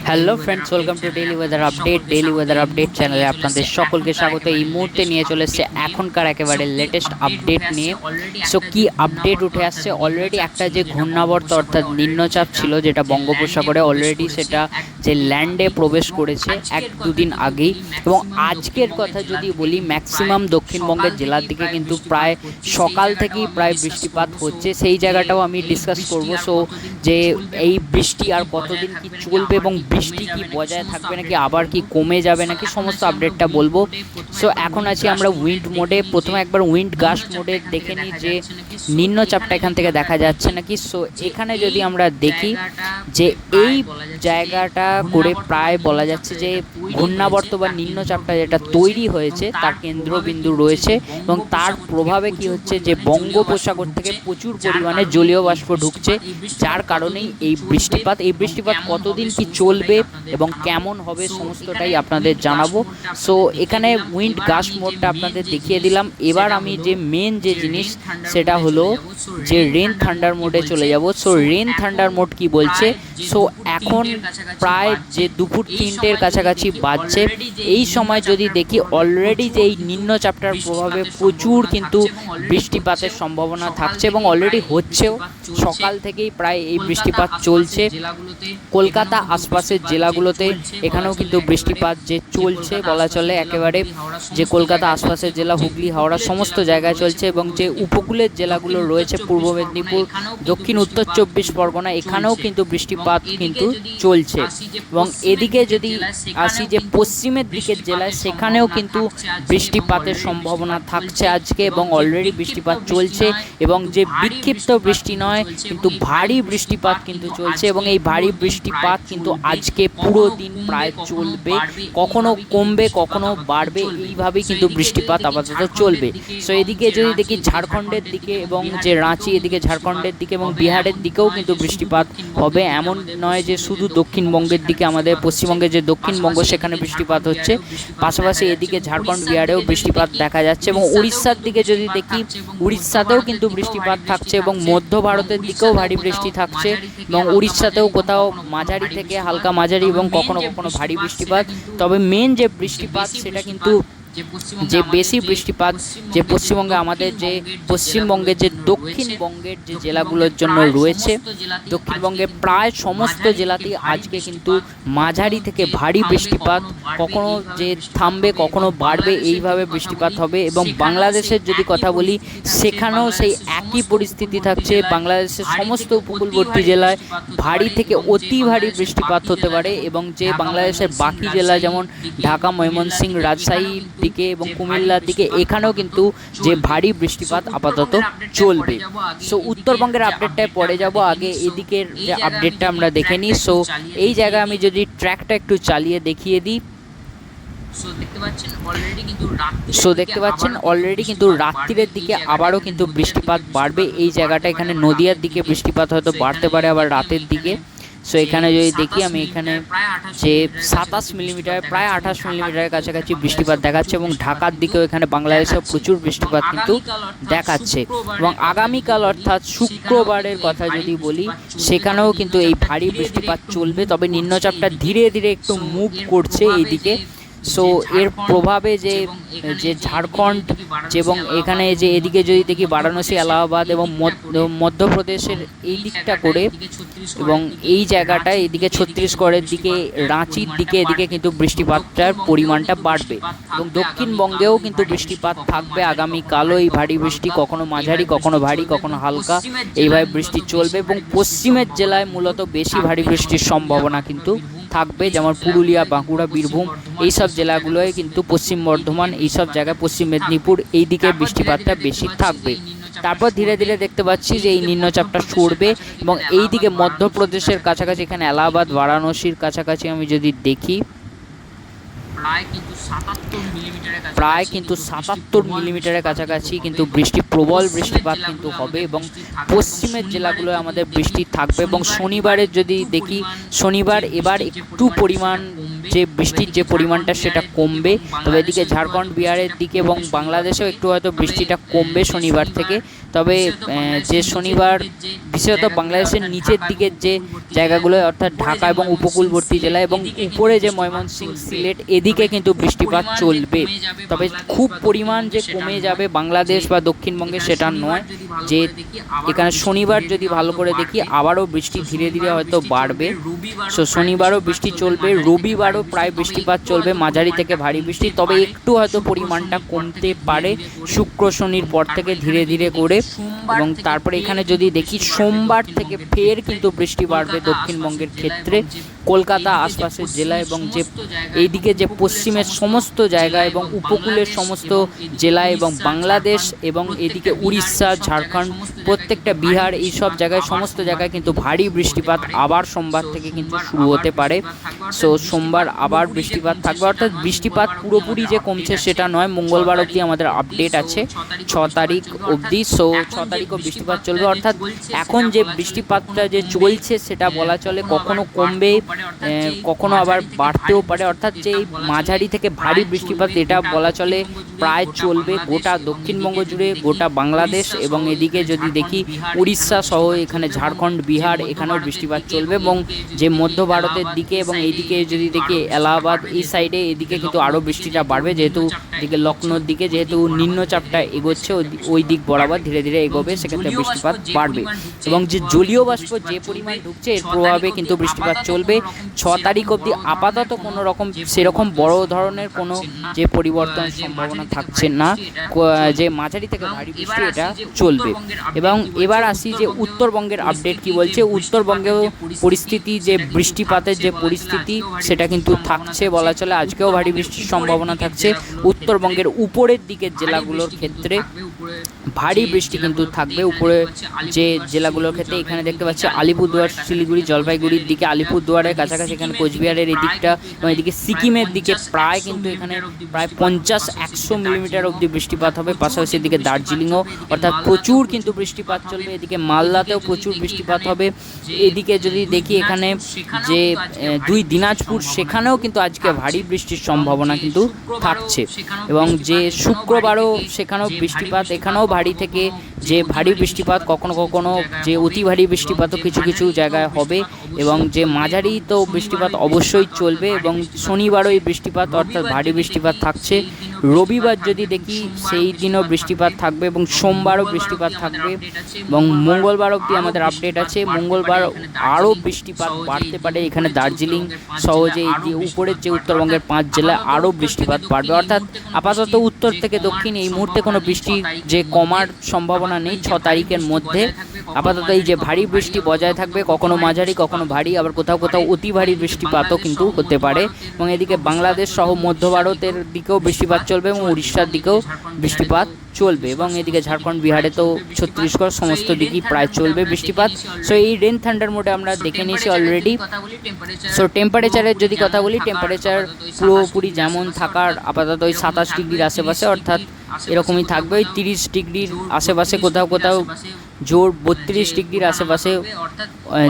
Hello friends, welcome to daily weather update চ্যানেলে আপনাদের সকলকে স্বাগত। এই মুহূর্তে নিয়ে চলে এসছে এখনকার একেবারে লেটেস্ট আপডেট নিয়ে। সো কি আপডেট উঠে আসছে, অলরেডি একটা যে ঘূর্ণাবর্ত অর্থাৎ নিম্নচাপ ছিল যেটা বঙ্গোপসাগরে, অলরেডি সেটা যে ল্যান্ডে প্রবেশ করেছে এক দুদিন আগেই। এবং আজকের কথা যদি বলি, ম্যাক্সিমাম দক্ষিণবঙ্গের জেলার দিকে কিন্তু প্রায় সকাল থেকেই প্রায় বৃষ্টিপাত হচ্ছে, সেই জায়গাটাও আমি ডিসকাস করব। সো যে এই বৃষ্টি আর কতদিন কি চলবে এবং বৃষ্টি কি বজায় থাকবে নাকি আবার কি কমে যাবে নাকি, সমস্ত আপডেটটা বলবো। সো এখন আছি আমরা উইন্ড মোডে। প্রথমে একবার উইন্ড গাস্ট মোডে দেখে নিই যে নিম্নচাপটা এখান থেকে দেখা যাচ্ছে নাকি। সো এখানে যদি আমরা দেখি যে এই জায়গাটা করে প্রায় বলা যাচ্ছে যে ঘূর্ণাবর্ত বা নিম্নচাপটা যেটা তৈরি হয়েছে তার কেন্দ্রবিন্দু রয়েছে, এবং তার প্রভাবে কি হচ্ছে যে বঙ্গোপসাগর থেকে প্রচুর পরিমাণে জলীয় বাষ্প ঢুকছে, যার কারণেই এই বৃষ্টিপাত কতদিন কি চলবে এবং কেমন হবে সমস্তটাই আপনাদের জানাবো। সো এখানে উইন্ড গাস্ট মোডটা আপনাদের দেখিয়ে দিলাম। এবার আমি যে মেন যে জিনিস সেটা হলো যে রেন থান্ডার মোডে চলে যাব। সো রেন থান্ডার মোড কি বলছে, সো এখন প্রায় যে দুপুর 3টের কাছাকাছি বাজছে। এই সময় যদি দেখি অলরেডি যে এই নিম্নচাপটার প্রভাবে প্রচুর কিন্তু বৃষ্টিপাতের সম্ভাবনা থাকছে এবং অলরেডি হচ্ছেও। সকাল থেকেই প্রায় এই বৃষ্টিপাত চলছে কলকাতা আশপাশের জেলাগুলোতে, এখানেও কিন্তু বৃষ্টিপাত যে চলছে বলা চলে একেবারে, যে কলকাতা আশপাশের জেলা হুগলি হাওড়া সমস্ত জায়গায় চলছে। এবং যে উপকূলের জেলাগুলো রয়েছে পূর্ব মেদিনীপুর, দক্ষিণ উত্তর 24 পরগনা, এখানেও কিন্তু বৃষ্টিপাত কিন্তু চলছে। এবং এদিকে যদি আসি যে পশ্চিমের দিকের জেলায়, সেখানেও কিন্তু বৃষ্টিপাতের সম্ভাবনা থাকছে আজকে, এবং অলরেডি বৃষ্টিপাত চলছে। এবং যে বিক্ষিপ্ত বৃষ্টি নয় কিন্তু ভারী বৃষ্টিপাত কিন্তু চলছে, এবং এই ভারী বৃষ্টিপাত কিন্তু আজকে পুরো দিন প্রায় চলবে, কখনো কমবে কখনো বাড়বে, এইভাবেই কিন্তু বৃষ্টিপাত আপাতত চলবে। সো এদিকে যদি দেখি ঝাড়খণ্ডের দিকে এবং যে রাঁচি, এদিকে ঝাড়খণ্ডের দিকে এবং বিহারের দিকেও কিন্তু বৃষ্টিপাত হবে। এমন নয় যে শুধু দক্ষিণবঙ্গের দিকে, আমাদের পশ্চিমবঙ্গের যে দক্ষিণবঙ্গ সেখানে বৃষ্টিপাত হচ্ছে, পাশাপাশি এদিকে ঝাড়খণ্ড বিহারেও বৃষ্টিপাত দেখা যাচ্ছে। এবং উড়িষ্যার দিকে যদি দেখি, উড়িষ্যাতেও কিন্তু বৃষ্টিপাত থাকছে এবং মধ্য ভারতের দিকেও ভারী বৃষ্টি থাকছে, এবং উড়িষ্যাতেও কোথাও মাঝারি থেকে হালকা মাঝারি এবং কখনো কখনো ভারী বৃষ্টিপাত। তবে মেন যে বৃষ্টিপাত সেটা কিন্তু যে বেশি বৃষ্টিপাত যে পশ্চিমবঙ্গে, আমাদের যে পশ্চিমবঙ্গের যে দক্ষিণবঙ্গের যে জেলাগুলোর জন্য রয়েছে, দক্ষিণবঙ্গের প্রায় সমস্ত জেলাতেই আজকে কিন্তু মাঝারি থেকে ভারী বৃষ্টিপাত, কখনো যে থামবে কখনো বাড়বে, এইভাবে বৃষ্টিপাত হবে। এবং বাংলাদেশের যদি কথা বলি, সেখানেও সেই একই পরিস্থিতি থাকছে। বাংলাদেশের সমস্ত উপকূলবর্তী জেলায় ভারী থেকে অতি ভারী বৃষ্টিপাত হতে পারে, এবং যে বাংলাদেশের বাকি জেলা যেমন ঢাকা, ময়মনসিংহ, রাজশাহী দিকে এবং কুমিল্লার দিকে, এখানেও কিন্তু যে ভারী বৃষ্টিপাত আপাতত চলবে। সো উত্তরবঙ্গের আপডেটটায় পরে যাব, আগে এদিকের যে আপডেটটা আমরা দেখে নিই। সো এই জায়গায় আমি যদি ট্র্যাকটা একটু চালিয়ে দেখিয়ে দিই, দেখতে পাচ্ছেন অলরেডি কিন্তু রাত্রির দিকে আবারও কিন্তু বৃষ্টিপাত বাড়বে। এই জায়গাটা এখানে নদিয়ার দিকে বৃষ্টিপাত হয়তো বাড়তে পারে আবার রাতের দিকে। সো এখানে যদি দেখি আমি, এখানে যে 27 মিলিমিটার প্রায় 28 মিলিমিটারের কাছাকাছি বৃষ্টিপাত দেখাচ্ছে, এবং ঢাকার দিকেও এখানে বাংলাদেশেও প্রচুর বৃষ্টিপাত কিন্তু দেখাচ্ছে। এবং আগামীকাল অর্থাৎ শুক্রবারের কথা যদি বলি, সেখানেও কিন্তু এই ভারী বৃষ্টিপাত চলবে। তবে নিম্নচাপটা ধীরে ধীরে একটু মুভ করছে এইদিকে। সো এর প্রভাবে যে ঝাড়খণ্ড এবং এখানে যে এদিকে যদি দেখি বারাণসী, এলাহাবাদ এবং মধ্যপ্রদেশের এই দিকটা করে, এবং এই জায়গাটায় এদিকে ছত্তিশগড়ের দিকে, রাঁচির দিকে, এদিকে কিন্তু বৃষ্টিপাতটার পরিমাণটা বাড়বে। এবং দক্ষিণবঙ্গেও কিন্তু বৃষ্টিপাত থাকবে আগামীকালও। এই ভারী বৃষ্টি কখনো মাঝারি, কখনো ভারী, কখনো হালকা, এইভাবে বৃষ্টি চলবে। এবং পশ্চিমের জেলায় মূলত বেশি ভারী বৃষ্টির সম্ভাবনা কিন্তু থাকবে, যেমন পুরুলিয়া, বাঁকুড়া, বীরভূম, এইসব জেলাগুলোয় কিন্তু পশ্চিম বর্ধমান, এইসব জায়গায় পশ্চিম মেদিনীপুর এই দিকে বৃষ্টিপাতটা বেশি থাকবে। তারপর ধীরে ধীরে দেখতে পাচ্ছি যে এই নিম্নচাপটা সরবে, এবং এই দিকে মধ্যপ্রদেশের কাছাকাছি, এখানে এলাহাবাদ, বারাণসীর কাছাকাছি আমি যদি দেখি, প্রায় কিন্তু 77 মিলিমিটারের কাছাকাছি কিন্তু প্রবল বৃষ্টিপাত কিন্তু হবে, এবং পশ্চিমের জেলাগুলোয় আমাদের বৃষ্টি থাকবে। এবং শনিবারের যদি দেখি, শনিবার এবার একটু পরিমাণ যে বৃষ্টির যে পরিমাণটা সেটা কমবে। তবে এদিকে ঝাড়খণ্ড, বিহারের দিকে এবং বাংলাদেশেও একটু হয়তো বৃষ্টিটা কমবে শনিবার থেকে। তবে যে শনিবার বিশেষত বাংলাদেশের নিচের দিকের যে জায়গাগুলো অর্থাৎ ঢাকা এবং উপকূলবর্তী জেলা এবং উপরে যে ময়মনসিংহ, সিলেট এদিকে কিন্তু বৃষ্টিপাত চলবে। তবে খুব পরিমাণ যে কমে যাবে বাংলাদেশ বা দক্ষিণবঙ্গে সেটা নয়, যে এখানে শনিবার যদি ভালো করে দেখি আবারও বৃষ্টি ধীরে ধীরে হয়তো বাড়বে। সো শনিবারও বৃষ্টি চলবে, রবিবারও প্রায় বৃষ্টিপাত চলবে, মাঝারি থেকে ভারী বৃষ্টি, তবে একটু হয়তো পরিমাণটা কমতে পারে শুক্র শনির পর থেকে ধীরে ধীরে করে। এবং তারপরে এখানে যদি দেখি সোমবার থেকে ফের কিন্তু বৃষ্টি বাড়বে দক্ষিণবঙ্গের ক্ষেত্রে, কলকাতা আশপাশের জেলা এবং যে এইদিকে যে পশ্চিমের সমস্ত জায়গা এবং উপকূলের সমস্ত জেলা এবং বাংলাদেশ এবং এদিকে উড়িষ্যা, ঝাড়খণ্ড, প্রত্যেকটা বিহার, এই সব জায়গায় সমস্ত জায়গায় কিন্তু ভারী বৃষ্টিপাত আবার সোমবার থেকে কিন্তু শুরু হতে পারে। সো সোমবার আবার বৃষ্টিপাত থাকবে, অর্থাৎ বৃষ্টিপাত পুরোপুরি যে কমছে সেটা নয়। মঙ্গলবার অবধি আমাদের আপডেট আছে 6 তারিখ অবধি। সো 6 তারিখও বৃষ্টিপাত চলবে, অর্থাৎ এখন যে বৃষ্টিপাতটা যে চলছে সেটা বলা চলে কখনো কমবে, কখনো আবার বাড়তেও পারে, অর্থাৎ যে মাঝারি থেকে ভারী বৃষ্টিপাত এটা বলা চলে প্রায় চলবে গোটা দক্ষিণবঙ্গ জুড়ে, গোটা বাংলাদেশ এবং এদিকে যদি দেখি উড়িষ্যা সহ এখানে ঝাড়খণ্ড, বিহার এখানেও বৃষ্টিপাত চলবে। এবং যে মধ্য ভারতের দিকে এবং এইদিকে যদি দেখি এলাহাবাদ এই সাইডে এদিকে কিন্তু আরও বৃষ্টিটা বাড়বে, যেহেতু এদিকে লখনৌর দিকে যেহেতু নিম্নচাপটা এগোচ্ছে ওই দিক বরাবর ধীরে ধীরে এগোবে, সেক্ষেত্রে বৃষ্টিপাত বাড়বে। এবং যে জলীয় বাষ্প যে পরিমাণ ঢুকছে এর প্রভাবে কিন্তু বৃষ্টিপাত চলবে 6 তারিখ অবধি। আপাতত কোনো রকম সেরকম বড় ধরনের কোনো যে পরিবর্তন সম্ভাবনা থাকছে না, যে মাঝারি থেকে ভারী বৃষ্টি এটা চলবে। এবং এবার আসি যে উত্তরবঙ্গের আপডেট কি বলছে। উত্তরবঙ্গেও পরিস্থিতি যে বৃষ্টিপাতের যে পরিস্থিতি সেটা কিন্তু থাকছে বলা চলে, আজকেও ভারী বৃষ্টির সম্ভাবনা থাকছে। উত্তরবঙ্গের উপরের দিকের জেলাগুলোর ক্ষেত্রে ভারী বৃষ্টি কিন্তু থাকবে, উপরে যে জেলাগুলোর ক্ষেত্রে এখানে দেখতে পাচ্ছি আলিপুরদুয়ার, শিলিগুড়ি, জলপাইগুড়ির দিকে, আলিপুরদুয়ারের কাছাকাছি এখানে কোচবিহারের এই দিকটা এবং এদিকে সিকিমের দিকে প্রায় কিন্তু এখানে প্রায় 50-100 মিলিমিটার অবধি বৃষ্টিপাত হবে। পাশাপাশি এদিকে দার্জিলিংও অর্থাৎ প্রচুর কিন্তু বৃষ্টিপাত চলবে, এদিকে মালদাতেও প্রচুর বৃষ্টিপাত হবে। এদিকে যদি দেখি এখানে যে 2 দিনাজপুর সেখানেও কিন্তু আজকে ভারী বৃষ্টির সম্ভাবনা কিন্তু থাকছে। এবং যে শুক্রবারও সেখানেও বৃষ্টিপাত, এখানেও ভারী থেকে যে ভারী বৃষ্টিপাত, কখনো কখনো যে অতি ভারী বৃষ্টিপাতও কিছু কিছু জায়গায় হবে। এবং যে মাঝারি তো বৃষ্টিপাত অবশ্যই চলবে। এবং শনিবারও এই বৃষ্টিপাত অর্থাৎ ভারী বৃষ্টিপাত থাকছে। রবিবার যদি দেখি সেই দিনও বৃষ্টিপাত থাকবে এবং সোমবারও বৃষ্টিপাত থাকবে। এবং মঙ্গলবার অবধি আমাদের আপডেট আছে, মঙ্গলবার আরও বৃষ্টিপাত বাড়তে পারে, এখানে দার্জিলিং সহজে এই যে উপরের যে উত্তরবঙ্গের 5 জেলায় আরও বৃষ্টিপাত বাড়বে। অর্থাৎ আপাতত উত্তর থেকে দক্ষিণ এই মুহূর্তে কোনো বৃষ্টি যে কমার সম্ভাবনা নেই 6 তারিখের মধ্যে। আপাতত এই যে ভারী বৃষ্টি বজায় থাকবে, কখনো মাঝারি কখনো ভারী, আবার কোথাও কোথাও অতি ভারী বৃষ্টিপাতও কিন্তু হতে পারে। এবং এদিকে বাংলাদেশ সহ মধ্য ভারতের দিকেও বৃষ্টিপাত চলবে এবং উড়িষ্যার দিকেও বৃষ্টিপাত চলবে। এবং এদিকে ঝাড়খণ্ড, বিহারে তো ছত্তিশগড় সমস্ত দিকেই প্রায় চলবে বৃষ্টিপাত। সো এই রেন থান্ডার মোডে আমরা দেখে নিয়েছি অলরেডি। সো টেম্পারেচারের যদি কথা বলি, টেম্পারেচার পুরোপুরি যেমন থাকার আপাতত ওই 27 ডিগ্রির আশেপাশে, অর্থাৎ এরকমই থাকবে, ওই 30 ডিগ্রির আশেপাশে, কোথাও কোথাও জোর 32 ডিগ্রির আশেপাশে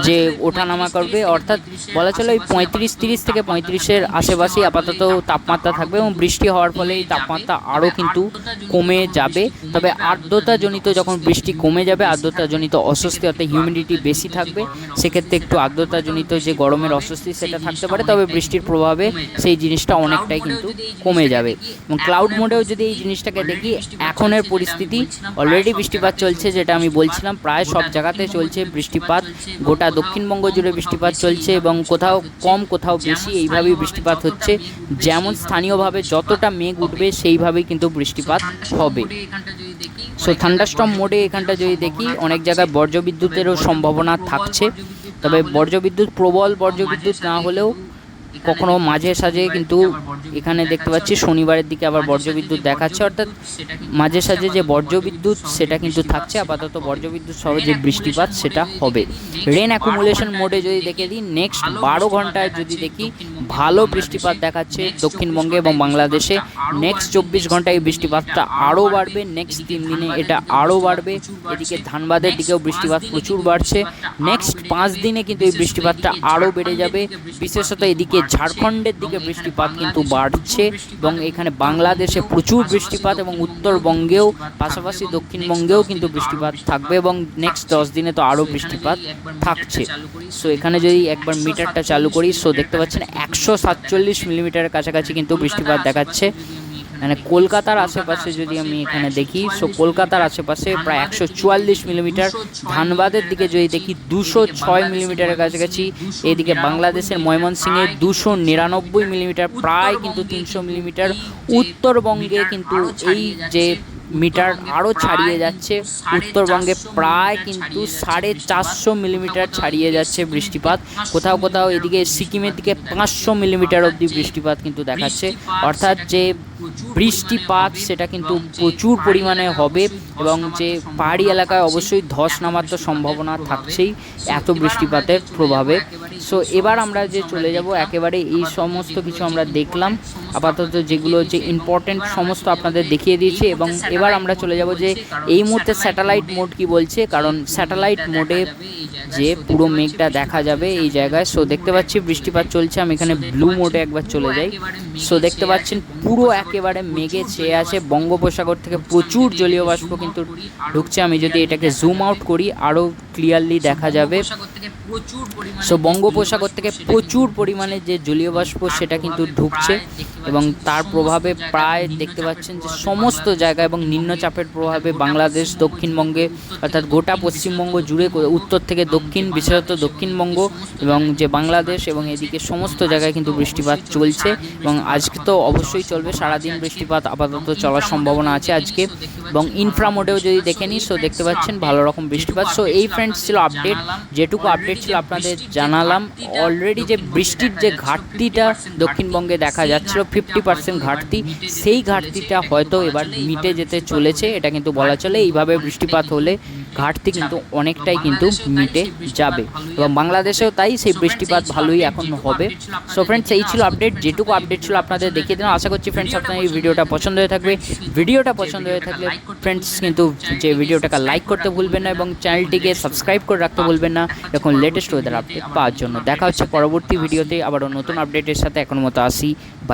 যে ওঠানামা করবে। অর্থাৎ বলা চলে ওই 35-30 থেকে 35-এর আশেপাশেই আপাতত তাপমাত্রা থাকবে। এবং বৃষ্টি হওয়ার ফলে এই তাপমাত্রা আরও কিন্তু কমে যাবে। তবে আর্দ্রতাজনিত যখন বৃষ্টি কমে যাবে, আর্দ্রতাজনিত অস্বস্তি অর্থাৎ হিউমিডিটি বেশি থাকবে, সেক্ষেত্রে একটু আর্দ্রতাজনিত যে গরমের অস্বস্তি সেটা থাকতে পারে। তবে বৃষ্টির প্রভাবে সেই জিনিসটা অনেকটাই কিন্তু কমে যাবে। এবং ক্লাউড মোডেও যদি এই জিনিসটাকে দেখি, এখনের পরিস্থিতি অলরেডি বৃষ্টিপাত চলছে, যেটা আমি বলছিলাম প্রায় সব জায়গাতে চলছে বৃষ্টিপাত, গোটা দক্ষিণবঙ্গ জুড়ে বৃষ্টিপাত চলছে এবং কোথাও কম কোথাও বেশি এইভাবেই বৃষ্টিপাত হচ্ছে। যেমন স্থানীয়ভাবে যতটা মেঘ উঠবে সেইভাবেই কিন্তু বৃষ্টিপাত হবে। সো থান্ডারস্টর্ম মোডে এখানটা যদি দেখি, অনেক জায়গায় বজ্রবিদ্যুতেরও সম্ভাবনা থাকছে। তবে বজ্রবিদ্যুৎ, প্রবল বজ্রবিদ্যুৎ না হলেও কখনো মাঝে সাঝে কিন্তু এখানে দেখতে পাচ্ছি শনিবারের দিকে আবার বজ্রবিদ্যুৎ দেখাচ্ছে, অর্থাৎ মাঝে সাঝে যে বজ্রবিদ্যুৎ সেটা কিন্তু থাকছে। আপাতত বজ্রবিদ্যুৎ সহ যে বৃষ্টিপাত সেটা হবে। রেন অ্যাকুমুলেশন মোডে যদি দেখে দিই, নেক্সট 12 ঘন্টায় যদি দেখি ভালো বৃষ্টিপাত দেখাচ্ছে দক্ষিণবঙ্গে এবং বাংলাদেশে। নেক্সট 24 ঘন্টায় এই বৃষ্টিপাতটা আরও বাড়বে, নেক্সট 3 দিনে এটা আরও বাড়বে। এদিকে ধানবাদের দিকেও বৃষ্টিপাত প্রচুর বাড়ছে। নেক্সট 5 দিনে কিন্তু এই বৃষ্টিপাতটা আরও বেড়ে যাবে, বিশেষত এদিকে ঝাড়খণ্ডের দিকে বৃষ্টিপাত কিন্তু বাড়ছে এবং এখানে বাংলাদেশে প্রচুর বৃষ্টিপাত এবং উত্তরবঙ্গেও পাশাপাশি দক্ষিণবঙ্গেও কিন্তু বৃষ্টিপাত থাকবে এবং নেক্সট 10 দিনে তো আরও বৃষ্টিপাত থাকছে। সো এখানে যদি একবার মিটারটা চালু করি, সো দেখতে পাচ্ছেন 147 মিলিমিটারের কাছাকাছি কিন্তু বৃষ্টিপাত দেখাচ্ছে। মানে কলকাতার আশেপাশে যদি আমি এখানে দেখি, সো কলকাতার আশেপাশে প্রায় 144 মিলিমিটার, ধানবাদের দিকে যদি দেখি 206 মিলিমিটারের কাছাকাছি, এদিকে বাংলাদেশের ময়মনসিংহে 299 মিলিমিটার, প্রায় কিন্তু 300 মিলিমিটার। উত্তরবঙ্গে কিন্তু এই যে মিটার আরও ছাড়িয়ে যাচ্ছে, উত্তরবঙ্গে প্রায় কিন্তু 450 মিলিমিটার ছাড়িয়ে যাচ্ছে বৃষ্টিপাত। কোথাও কোথাও এদিকে সিকিমের দিকে 500 মিলিমিটার অবধি বৃষ্টিপাত কিন্তু দেখাচ্ছে। অর্থাৎ যে বৃষ্টিপাত সেটা কিন্তু প্রচুর পরিমাণে হবে এবং যে পাহাড়ি এলাকায় অবশ্যই ধস নামার তো সম্ভাবনা থাকছেই এত বৃষ্টিপাতের প্রভাবে। সো এবার আমরা যে চলে যাব একেবারে এই সমস্ত কিছু আমরা দেখলাম, আপাতত যেগুলো যে ইম্পর্টেন্ট সমস্ত আপনাদের দেখিয়ে দিয়েছি। এবং এবার আমরা চলে যাব যে এই মুহূর্তে স্যাটেলাইট মোড কি বলছে, কারণ স্যাটেলাইট মোডে যে পুরো মেঘটা দেখা যাবে এই জায়গায়। সো দেখতে পাচ্ছি বৃষ্টিপাত চলছে, আমি এখানে ব্লু মোডে একবার চলে যাই। সো দেখতে পাচ্ছেন পুরো একেবারে মেঘে ছেয়ে আছে, বঙ্গোপসাগর থেকে প্রচুর জলীয় বাষ্প কিন্তু ঢুকছে। আমি যদি এটাকে জুম আউট করি আরও ক্লিয়ারলি দেখা যাবে। সো বঙ্গোপসাগর থেকে প্রচুর পরিমাণে যে জলীয় বাষ্প সেটা কিন্তু ঢুকছে এবং তার প্রভাবে প্রায় দেখতে পাচ্ছেন যে সমস্ত জায়গা এবং নিম্নচাপের প্রভাবে বাংলাদেশ, দক্ষিণবঙ্গে অর্থাৎ গোটা পশ্চিমবঙ্গ জুড়ে উত্তর থেকে দক্ষিণ, বিশেষত দক্ষিণবঙ্গ এবং যে বাংলাদেশ এবং এদিকে সমস্ত জায়গায় কিন্তু বৃষ্টিপাত চলছে এবং আজকে তো অবশ্যই চলবে, সারাদিন বৃষ্টিপাত আপাতত চলার সম্ভাবনা আছে আজকে। এবং ইনফ্রামোডেও যদি দেখে নিই, সো দেখতে পাচ্ছেন ভালো রকম বৃষ্টিপাত। সো এই ফ্রেন্ডস ছিল আপডেট, যেটুকু আপডেট ছিল আপনাদের জানালাম। অলরেডি যে বৃষ্টির যে ঘাটতিটা দক্ষিণবঙ্গে দেখা যাচ্ছিল 50% ঘাটতি, সেই ঘাটতিটা হয়তো এবার মিটে যেতে চলেছে, এটা কিন্তু বলা চলে। এইভাবে বৃষ্টিপাত হলে ঘাটতি কিন্তু অনেকটাই কিন্তু মিটে যাবে এবং বাংলাদেশেও তাই সেই বৃষ্টিপাত ভালোই এখন হবে। সো ফ্রেন্ডস এই ছিল আপডেট, যেটুকু আপডেট ছিল আপনাদের দেখিয়ে দিলাম। আশা করছি ফ্রেন্ডস আপনার এই ভিডিওটা পছন্দ হয়ে থাকবে। ভিডিওটা পছন্দ হয়ে থাকলে ফ্রেন্ডস কিন্তু যে ভিডিওটাকে লাইক করতে ভুলবেন না এবং চ্যানেলটিকে সাবস্ক্রাইব করে রাখতে ভুলবেন না এখন লেটেস্ট ওয়েদার আপডেট পাওয়ার জন্য। দেখা হচ্ছে পরবর্তী ভিডিওতে আবারও নতুন আপডেটের সাথে। এখন মতো আসি, বাই।